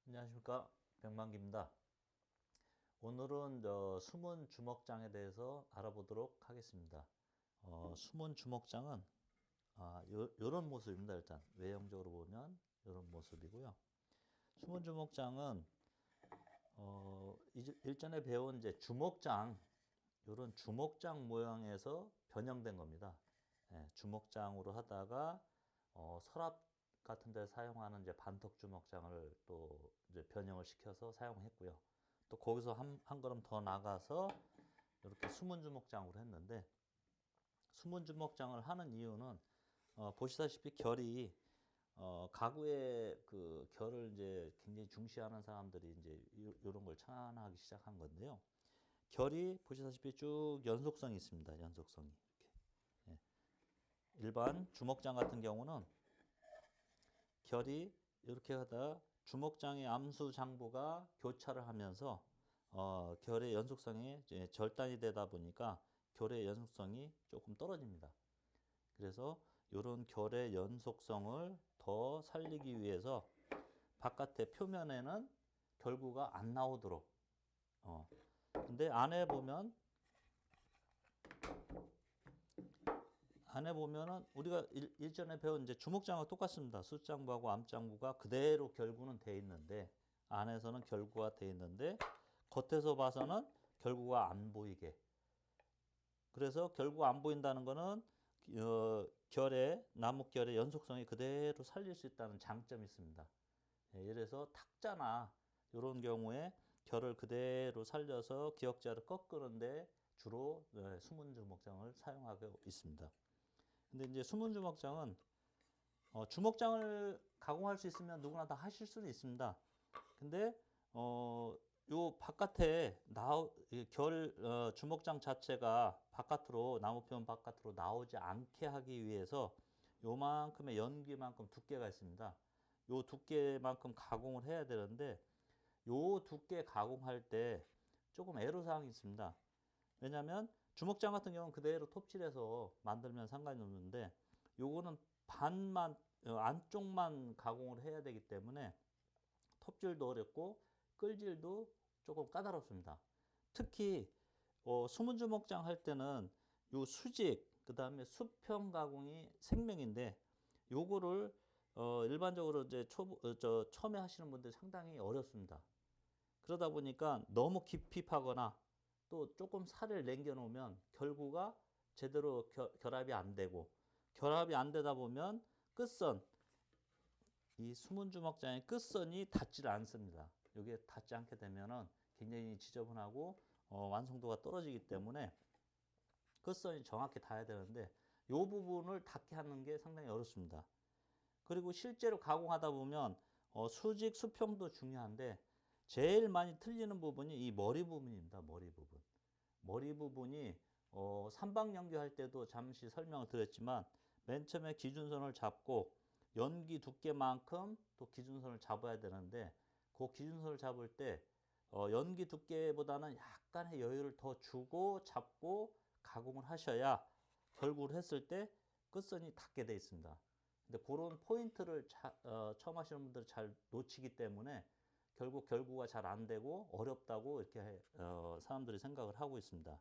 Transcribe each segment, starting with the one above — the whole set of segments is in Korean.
안녕하십니까, 백만기입니다. 오늘은 숨은 주먹장에 대해서 알아보도록 하겠습니다. 숨은 주먹장은 요런 모습입니다. 일단 외형적으로 보면 이런 모습이고요. 숨은 주먹장은 일전에 배운 이제 주먹장, 요런 주먹장 모양에서 변형된 겁니다. 예, 주먹장으로 하다가 서랍 같은 데 사용하는 이제 반턱 주먹장을 또 이제 변형을 시켜서 사용했고요. 또 거기서 한 걸음 더 나가서 이렇게 숨은 주먹장으로 했는데, 숨은 주먹장을 하는 이유는 보시다시피 결이 가구의 그 결을 이제 굉장히 중시하는 사람들이 이제 이런 걸 창안하기 시작한 건데요. 결이 보시다시피 쭉 연속성이 있습니다. 연속성이 이렇게. 예. 일반 주먹장 같은 경우는 결이 이렇게 하다 주먹장의 암수 장부가 교차를 하면서 결의 연속성이 이제 절단이 되다 보니까 결의 연속성이 조금 떨어집니다. 그래서 이런 결의 연속성을 더 살리기 위해서 바깥의 표면에는 결구가 안 나오도록 근데 안에 보면은 우리가 일전에 배운 이제 주먹장과 똑같습니다. 숫장부하고 암장부가 그대로 결구는 돼 있는데, 안에서는 결구가 돼 있는데 겉에서 봐서는 결구가 안 보이게. 그래서 결구가 안 보인다는 거는 나뭇결의 연속성이 그대로 살릴 수 있다는 장점이 있습니다. 예, 예를 들어서 탁자나 이런 경우에 결을 그대로 살려서 기역자를 꺾는데 주로 숨은 주먹장을 사용하고 있습니다. 근데 이제 숨은 주먹장은 주먹장을 가공할 수 있으면 누구나 다 하실 수는 있습니다. 근데 요 바깥에 주먹장 자체가 바깥으로 나무 편 바깥으로 나오지 않게 하기 위해서 요만큼의 연기만큼 두께가 있습니다. 요 두께만큼 가공을 해야 되는데, 요 두께 가공할 때 조금 애로사항이 있습니다. 왜냐하면 주먹장 같은 경우는 그대로 톱질해서 만들면 상관이 없는데, 요거는 반만 안쪽만 가공을 해야 되기 때문에 톱질도 어렵고 끌질도 조금 까다롭습니다. 특히 숨은 주먹장 할 때는 요 수직 그다음에 수평 가공이 생명인데, 요거를 일반적으로 이제 처음에 하시는 분들 상당히 어렵습니다. 그러다 보니까 너무 깊이 파거나 또 조금 살을 남겨 놓으면 결구가 제대로 결합이 안 되고, 결합이 안 되다 보면 끝선, 이 숨은 주먹장의 끝선이 닿지를 않습니다. 이게 닿지 않게 되면은 굉장히 지저분하고 완성도가 떨어지기 때문에 끝선이 정확히 닿아야 되는데, 이 부분을 닿게 하는 게 상당히 어렵습니다. 그리고 실제로 가공하다 보면 수직 수평도 중요한데 제일 많이 틀리는 부분이 이 머리 부분입니다. 머리 부분. 머리 부분이 삼방 연기할 때도 잠시 설명을 드렸지만, 맨 처음에 기준선을 잡고 연기 두께만큼 또 기준선을 잡아야 되는데, 그 기준선을 잡을 때 연기 두께보다는 약간의 여유를 더 주고 잡고 가공을 하셔야 결국을 했을 때 끝선이 닿게 되어 있습니다. 근데 그런 포인트를 처음 하시는 분들은 잘 놓치기 때문에 결국 결구가 잘 안 되고 어렵다고 이렇게 사람들이 생각을 하고 있습니다.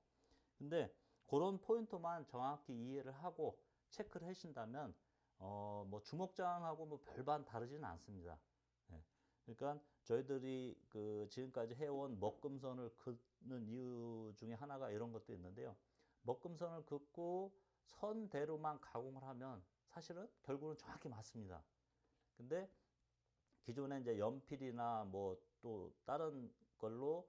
근데 그런 포인트만 정확히 이해를 하고 체크를 하신다면 뭐 주먹장하고 뭐 별반 다르지는 않습니다. 예. 그러니까 저희들이 그 지금까지 해온 먹금선을 긋는 이유 중에 하나가 이런 것도 있는데요. 먹금선을 긋고 선대로만 가공을 하면 사실은 결국은 정확히 맞습니다. 근데 기존에 이제 연필이나 뭐 또 다른 걸로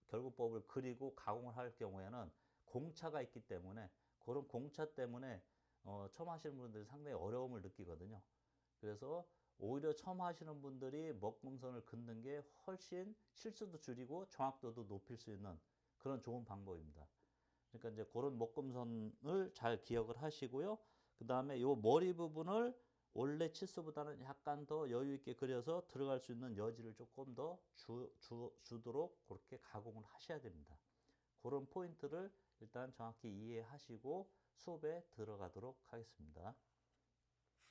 결구법을 그리고 가공을 할 경우에는 공차가 있기 때문에, 그런 공차 때문에 처음 하시는 분들이 상당히 어려움을 느끼거든요. 그래서 오히려 처음 하시는 분들이 먹금선을 긋는 게 훨씬 실수도 줄이고 정확도도 높일 수 있는 그런 좋은 방법입니다. 그러니까 이제 그런 먹금선을 잘 기억을 하시고요. 그 다음에 이 머리 부분을 원래 치수보다는 약간 더 여유 있게 그려서 들어갈 수 있는 여지를 조금 더 주도록 그렇게 가공을 하셔야 됩니다. 그런 포인트를 일단 정확히 이해하시고 수업에 들어가도록 하겠습니다.